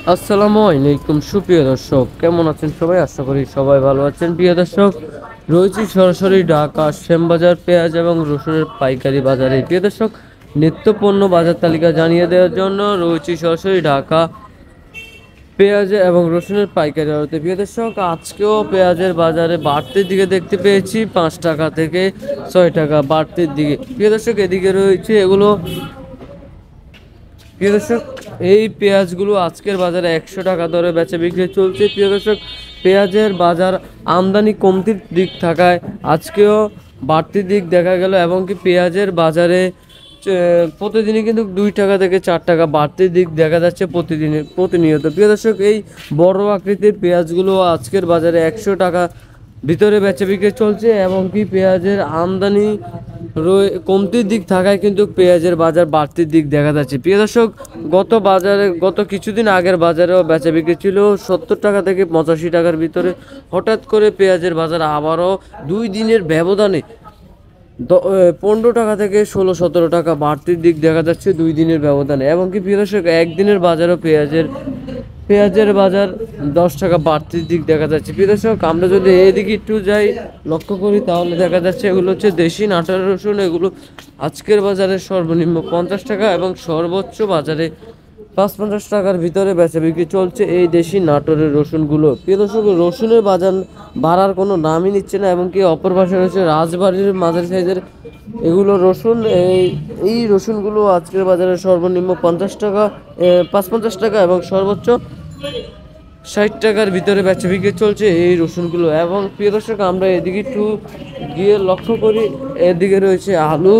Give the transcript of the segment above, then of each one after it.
আসসালামু আলাইকুম সুপ্রিয় দর্শক, কেমন আছেন সবাই? আশা করি সবাই ভালো আছেন। প্রিয় দর্শক, রয়েছি সরাসরি ঢাকা শ্যামবাজার পেঁয়াজ এবং রসুনের পাইকারি বাজারে। প্রিয় দর্শক, নিত্য পণ্য বাজার তালিকা জানিয়ে দেওয়ার জন্য রয়েছি সরাসরি ঢাকা পেঁয়াজ এবং রসুনের পাইকারি আড়তে। প্রিয় দর্শক, আজকেও পেঁয়াজের বাজারে বাড়তির দিকে দেখতে পেয়েছি, 5 টাকা থেকে 6 টাকা বাড়তির দিকে। প্রিয় দর্শক, এদিকে রয়েছে এগুলো। প্রিয় দর্শক, এই পেঁয়াজগুলো আজকের বাজারে 100 টাকা দরে বেচা বিক্রি চলছে। প্রিয় দর্শক, পেঁয়াজের বাজার আমদানি কমতির দিক থাকায় আজকেও বাড়তির দিক দেখা গেল, এবং কি পেঁয়াজের বাজারে প্রতিদিনই কিন্তু 2 টাকা থেকে 4 টাকা বাড়তির দিক দেখা যাচ্ছে প্রতিনিয়ত। প্রিয় দর্শক, এই বড় আকৃতির পেঁয়াজগুলো আজকের বাজারে 100 টাকা ভিতরে বেচা বিক্রি চলছে, এবং কি পেঁয়াজের আমদানি কমতির দিক থাকায় কিন্তু পেঁয়াজের বাজার বাড়তির দিক দেখা যাচ্ছে। প্রিয় দর্শক, গত কিছুদিন আগের বাজারেও বেচা বিক্রি ছিল 70 টাকা থেকে 85 টাকার ভিতরে। হঠাৎ করে পেঁয়াজের বাজার আবারও 2 দিনের ব্যবধানে 15 টাকা থেকে 16-17 টাকা বাড়তির দিক দেখা যাচ্ছে 2 দিনের ব্যবধানে। এবং কি প্রিয় দর্শক, একদিনের বাজারও পেঁয়াজের বাজার 10 টাকা বাড়তির দিক দেখা যাচ্ছে। প্রিয় দর্শক, আমরা যদি এদিকে একটু যাই লক্ষ্য করি, তাহলে দেখা যাচ্ছে এগুলো হচ্ছে দেশি নাটোর রসুন। এগুলো আজকের বাজারে সর্বনিম্ন 50 টাকা এবং সর্বোচ্চ বাজারে 55 টাকার ভিতরে বেচা বিক্রি চলছে এই দেশি নাটোরের রসুনগুলো। প্রিয় দর্শক, রসুনের বাজার বাড়ার কোনো নামই নিচ্ছে না। এবং কি অপর পাশে রয়েছে রাজবাড়ির মাঝারি সাইজের এগুলো রসুন। এই রসুনগুলো আজকের বাজারে সর্বনিম্ন 50 টাকা, 55 টাকা এবং সর্বোচ্চ 60 টাকার ভিতরে বেচা বিক্রি চলছে এই রসুনগুলো। এবং প্রিয় দর্শক, আমরা এদিকে একটু গিয়ে লক্ষ্য করি, এদিকে রয়েছে আলু।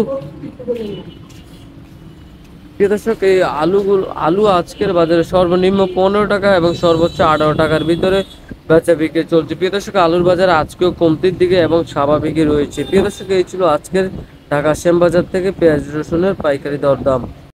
প্রিয় দর্শক, এই আলু আজকের বাজারে সর্বনিম্ন 15 টাকা এবং সর্বোচ্চ 18 টাকার ভিতরে বেচা বিক্রি চলছে। প্রিয় দর্শক, আলুর বাজার আজকেও কমতির দিকে এবং স্বাভাবিকই রয়েছে। প্রিয় দর্শক, এই ছিল আজকের ঢাকা শ্যামবাজার থেকে পেঁয়াজ রসুনের পাইকারি দরদাম।